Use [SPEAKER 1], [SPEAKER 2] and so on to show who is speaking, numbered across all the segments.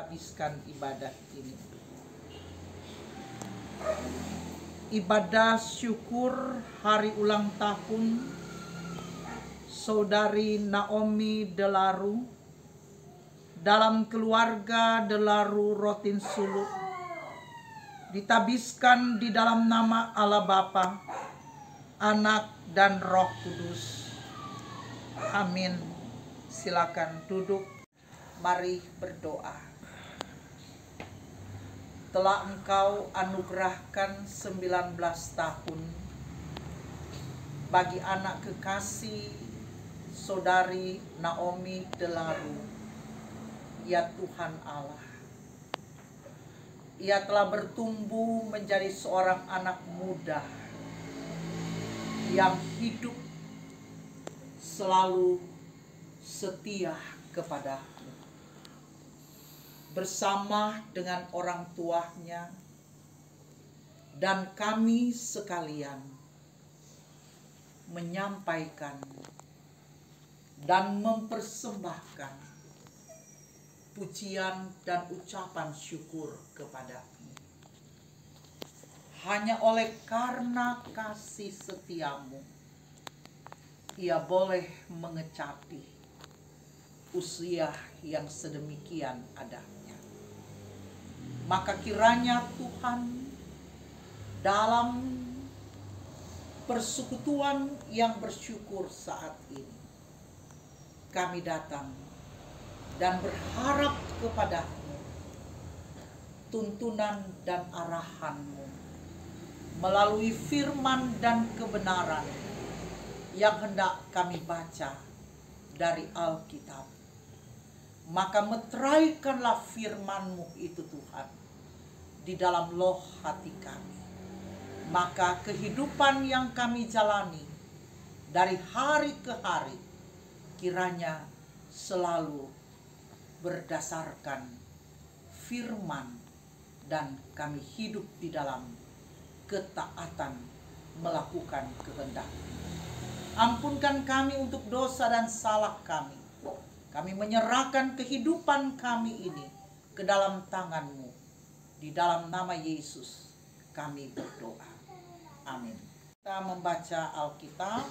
[SPEAKER 1] menghabiskan ibadah ini. Ibadah syukur hari ulang tahun Saudari Naomi Delaru dalam keluarga Delaru Rotin Suluk ditabiskan di dalam nama Allah Bapa, Anak dan Roh Kudus. Amin. Silakan duduk. Mari berdoa. Telah Engkau anugerahkan 19 tahun bagi anak kekasih Saudari Naomi Delaru. Ya Tuhan Allah, ia telah bertumbuh menjadi seorang anak muda yang hidup selalu setia kepadamu. Bersama dengan orang tuanya dan kami sekalian menyampaikan dan mempersembahkan pujian dan ucapan syukur kepadamu. Hanya oleh karena kasih setiamu, ia boleh mengecapi usia yang sedemikian adanya. Maka kiranya Tuhan, dalam persekutuan yang bersyukur saat ini, kami datang dan berharap kepadamu tuntunan dan arahanmu melalui firman dan kebenaran yang hendak kami baca dari Alkitab. Maka meteraikanlah firman-Mu itu Tuhan di dalam loh hati kami. Maka kehidupan yang kami jalani dari hari ke hari kiranya selalu berdasarkan firman dan kami hidup di dalam ketaatan melakukan kehendak. Ampunkan kami untuk dosa dan salah kami. Kami menyerahkan kehidupan kami ini ke dalam tangan-Mu. Di dalam nama Yesus kami berdoa. Amin. Kita membaca Alkitab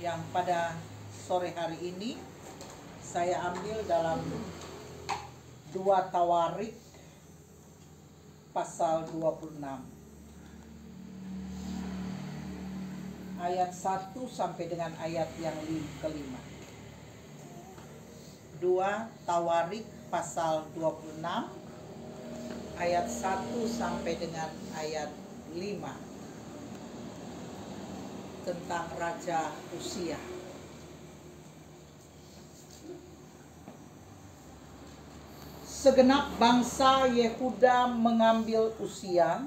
[SPEAKER 1] yang pada sore hari ini saya ambil dalam 2 Tawarik pasal 26. Ayat 1 sampai dengan ayat yang kelima. 2 Tawarik pasal 26 ayat 1 sampai dengan ayat 5 tentang Raja Uzia. Segenap bangsa Yehuda mengambil Uzia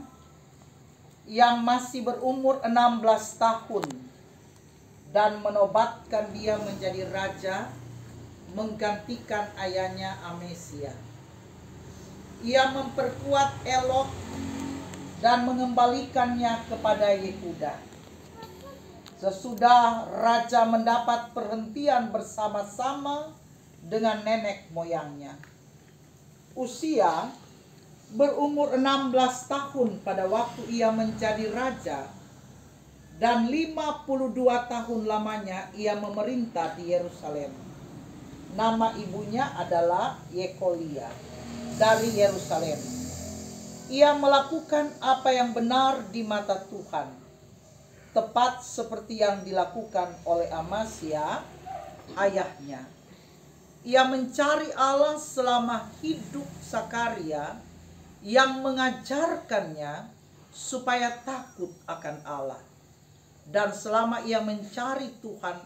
[SPEAKER 1] yang masih berumur 16 tahun dan menobatkan dia menjadi raja menggantikan ayahnya Amazia. Ia memperkuat Elok dan mengembalikannya kepada Yehuda. Sesudah raja mendapat perhentian bersama-sama dengan nenek moyangnya. Uzia berumur 16 tahun pada waktu ia menjadi raja, dan 52 tahun lamanya ia memerintah di Yerusalem. Nama ibunya adalah Yekolia dari Yerusalem. Ia melakukan apa yang benar di mata Tuhan, tepat seperti yang dilakukan oleh Amazia ayahnya. Ia mencari Allah selama hidup Sakaria yang mengajarkannya supaya takut akan Allah. Dan selama ia mencari Tuhan,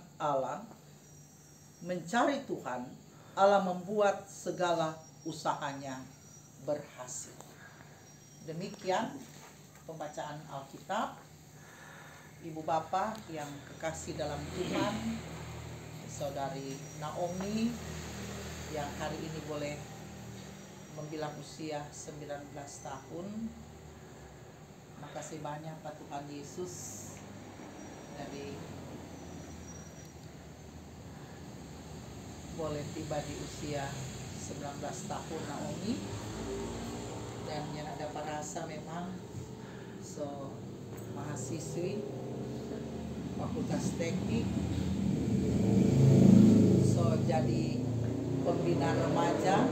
[SPEAKER 1] Allah membuat segala usahanya berhasil. Demikian pembacaan Alkitab. Ibu Bapak yang kekasih dalam Tuhan, Saudari Naomi yang hari ini boleh membilang usia 19 tahun. Makasih banyak Pak Tuhan Yesus dari boleh tiba di usia 19 tahun Naomi, dan yang ada perasa memang so mahasiswi Fakultas Teknik, so jadi pembina remaja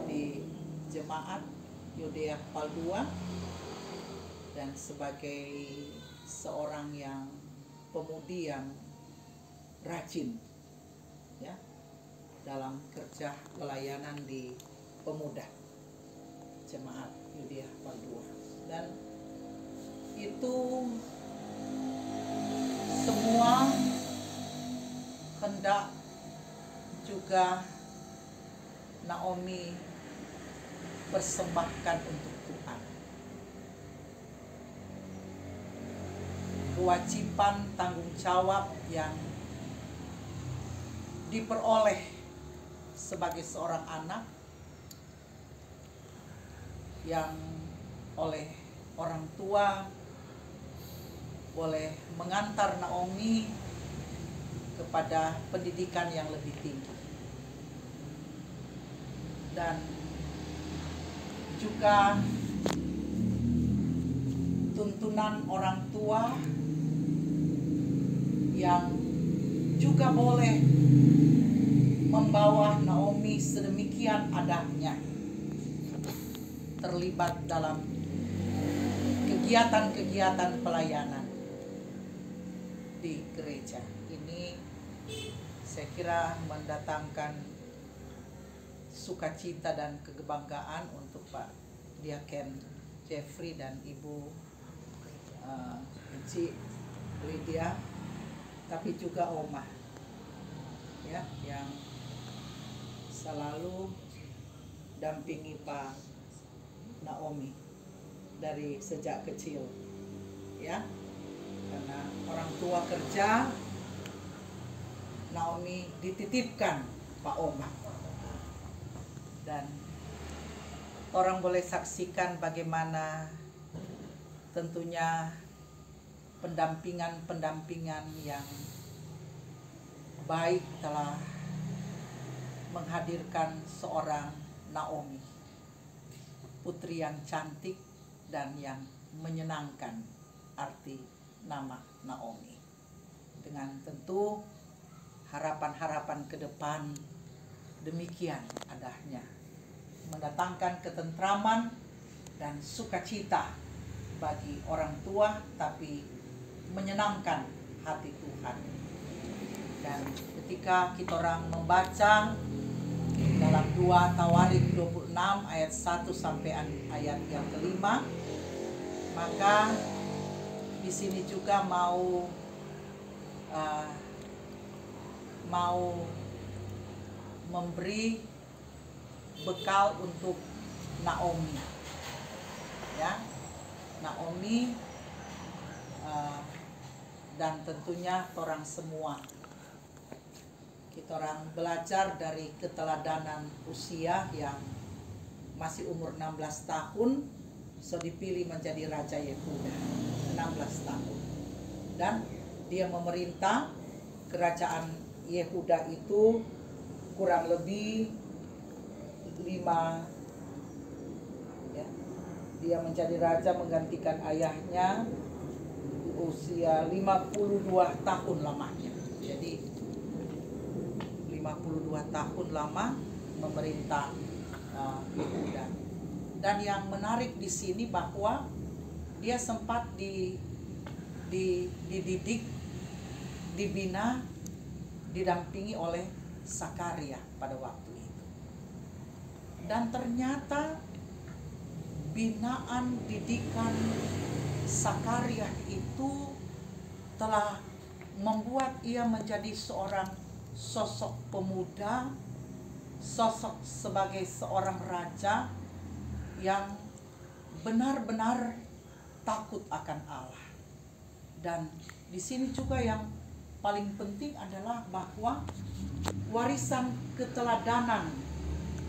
[SPEAKER 1] di Jemaat Yudea Paldua, dan sebagai seorang yang pemudi yang rajin ya dalam kerja pelayanan di pemuda Jemaat Yudea Paldua. Dan itu semua hendak juga Naomi persembahkan untuk Tuhan. Kewajiban tanggung jawab yang diperoleh sebagai seorang anak yang oleh orang tua boleh mengantar Naomi kepada pendidikan yang lebih tinggi, dan juga tuntunan orang tua yang juga boleh membawa Naomi sedemikian adanya terlibat dalam kegiatan-kegiatan pelayanan di gereja. Ini saya kira mendatangkan sukacita dan kebanggaan untuk Pak Diaken Jeffrey dan Ibu Eci Lydia, tapi juga Oma ya, yang selalu dampingi Pak Naomi dari sejak kecil ya, karena orang tua kerja, Naomi dititipkan Pak Oma, dan orang boleh saksikan bagaimana tentunya pendampingan yang baik telah menghadirkan seorang Naomi, putri yang cantik dan yang menyenangkan arti nama Naomi, dengan tentu harapan-harapan ke depan demikian adanya, mendatangkan ketentraman dan sukacita bagi orang tua, tapi menyenangkan hati Tuhan. Dan ketika kita orang membaca dalam 2 Tawarik 26 ayat 1 sampai ayat yang kelima, maka di sini juga mau memberi bekal untuk Naomi ya, Naomi dan tentunya orang semua. Kita orang belajar dari keteladanan usia yang masih umur 16 tahun, so dipilih menjadi Raja Yehuda 16 tahun, dan dia memerintah kerajaan Yehuda itu kurang lebih 5 ya. Dia menjadi raja menggantikan ayahnya usia 52 tahun lamanya. Jadi 52 tahun lama memerintah Yehuda. Dan yang menarik di sini bahwa dia sempat dididik, dibina, didampingi oleh Sakaria pada waktu itu. Dan ternyata binaan didikan Sakaria itu telah membuat ia menjadi seorang sosok pemuda, sosok sebagai seorang raja yang benar-benar takut akan Allah. Dan di sini juga yang paling penting adalah bahwa warisan keteladanan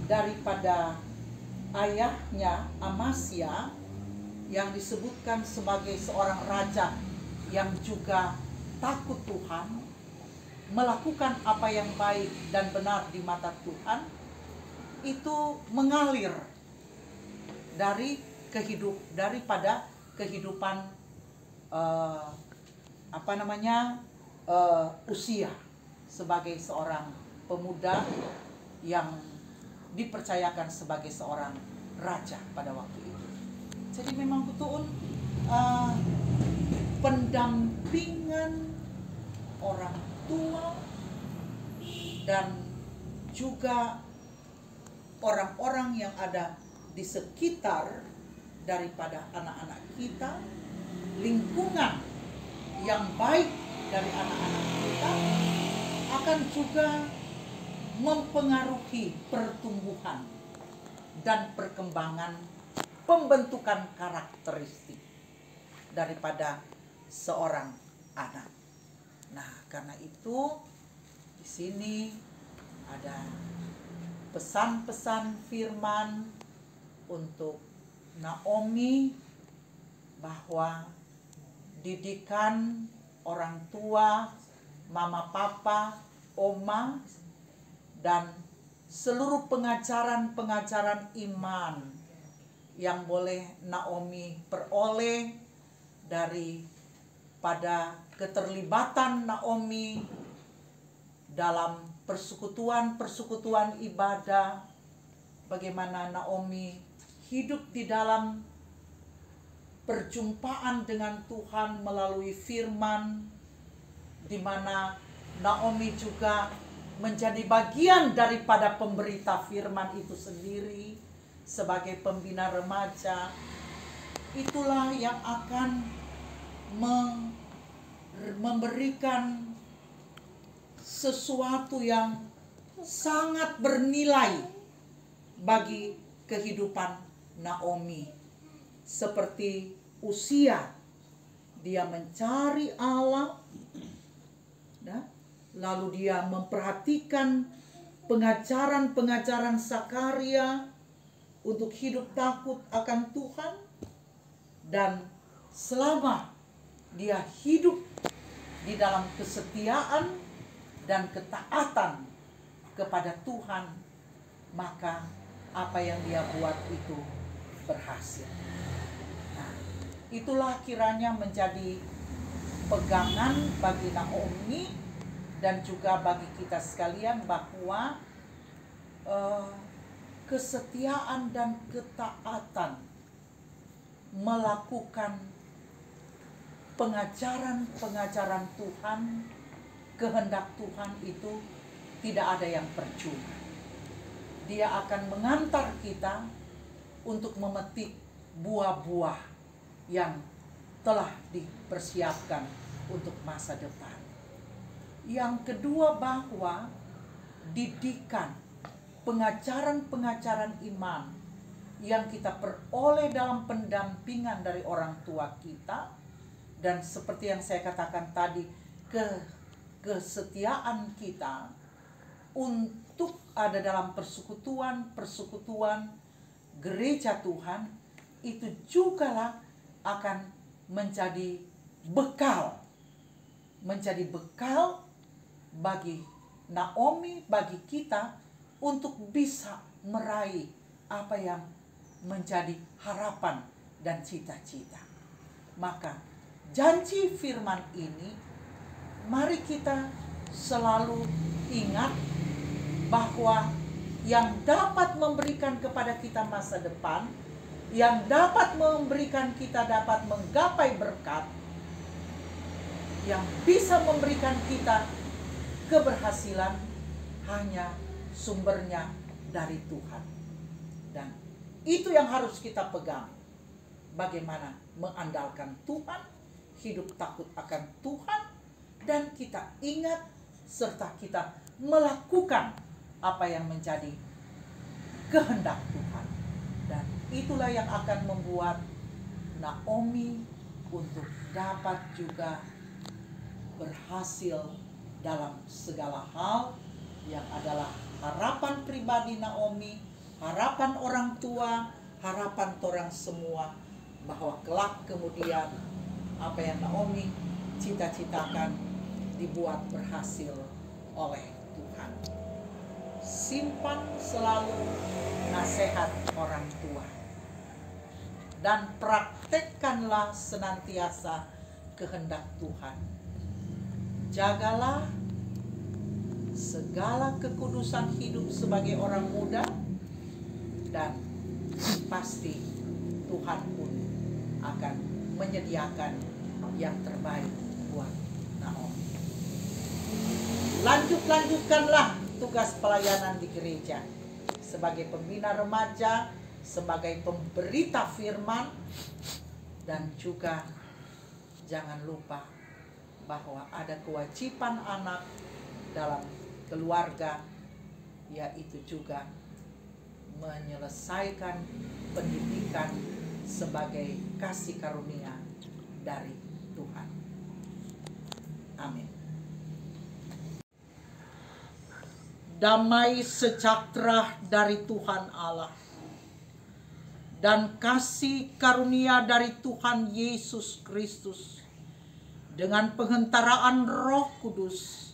[SPEAKER 1] daripada ayahnya Amasya yang disebutkan sebagai seorang raja yang juga takut Tuhan, melakukan apa yang baik dan benar di mata Tuhan itu mengalir daripada kehidupan usia sebagai seorang pemuda yang dipercayakan sebagai seorang raja pada waktu itu. Jadi memang betul pendampingan orang tua dan juga orang-orang yang ada di sekitar daripada anak-anak kita, lingkungan yang baik dari anak-anak kita akan juga mempengaruhi pertumbuhan dan perkembangan pembentukan karakteristik daripada seorang anak. Nah, karena itu di sini ada pesan-pesan firman untuk Naomi bahwa didikan orang tua, mama, papa, oma, dan seluruh pengajaran-pengajaran iman yang boleh Naomi peroleh daripada keterlibatan Naomi dalam persekutuan-persekutuan ibadah, bagaimana Naomi hidup di dalam perjumpaan dengan Tuhan melalui firman, di mana Naomi juga menjadi bagian daripada pemberita firman itu sendiri sebagai pembina remaja. Itulah yang akan memberikan sesuatu yang sangat bernilai bagi kehidupan Naomi. Seperti usia, dia mencari Allah, lalu dia memperhatikan pengajaran-pengajaran Sakaria untuk hidup takut akan Tuhan, dan selama dia hidup di dalam kesetiaan dan ketaatan kepada Tuhan, maka apa yang dia buat itu berhasil. Nah, itulah kiranya menjadi pegangan bagi Naomi dan juga bagi kita sekalian, bahwa kesetiaan dan ketaatan melakukan pengajaran-pengajaran Tuhan, kehendak Tuhan itu tidak ada yang percuma. Dia akan mengantar kita untuk memetik buah-buah yang telah dipersiapkan untuk masa depan. Yang kedua, bahwa didikan, pengajaran-pengajaran iman yang kita peroleh dalam pendampingan dari orang tua kita, dan seperti yang saya katakan tadi, kesetiaan kita untuk ada dalam persekutuan gereja Tuhan, itu jugalah akan menjadi bekal bagi Naomi, bagi kita, untuk bisa meraih apa yang menjadi harapan dan cita-cita. Maka janji firman ini, mari kita selalu ingat bahwa yang dapat memberikan kepada kita masa depan, yang dapat memberikan kita dapat menggapai berkat, yang bisa memberikan kita keberhasilan, hanya sumbernya dari Tuhan. Dan itu yang harus kita pegang. Bagaimana mengandalkan Tuhan, hidup takut akan Tuhan, dan kita ingat serta kita melakukan apa yang menjadi kehendak Tuhan. Dan itulah yang akan membuat Naomi untuk dapat juga berhasil dalam segala hal yang adalah harapan pribadi Naomi, harapan orang tua, harapan orang semua, bahwa kelak kemudian apa yang Naomi cita-citakan dibuat berhasil oleh Tuhan. Simpan selalu nasihat orang tua dan praktekkanlah senantiasa kehendak Tuhan. Jagalah segala kekudusan hidup sebagai orang muda, dan pasti Tuhan pun akan menyediakan yang terbaik buat Naomi. Lanjutkanlah tugas pelayanan di gereja sebagai pembina remaja, sebagai pemberita firman, dan juga jangan lupa bahwa ada kewajiban anak dalam keluarga, yaitu juga menyelesaikan pendidikan sebagai kasih karunia dari Tuhan. Amin. Damai sejahtera dari Tuhan Allah dan kasih karunia dari Tuhan Yesus Kristus dengan penghentaraan Roh Kudus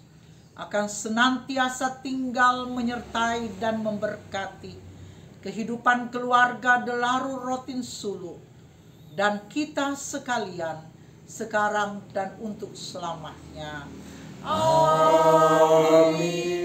[SPEAKER 1] akan senantiasa tinggal menyertai dan memberkati kehidupan keluarga Delaru Rotin Sulu dan kita sekalian sekarang dan untuk selamanya. Amin.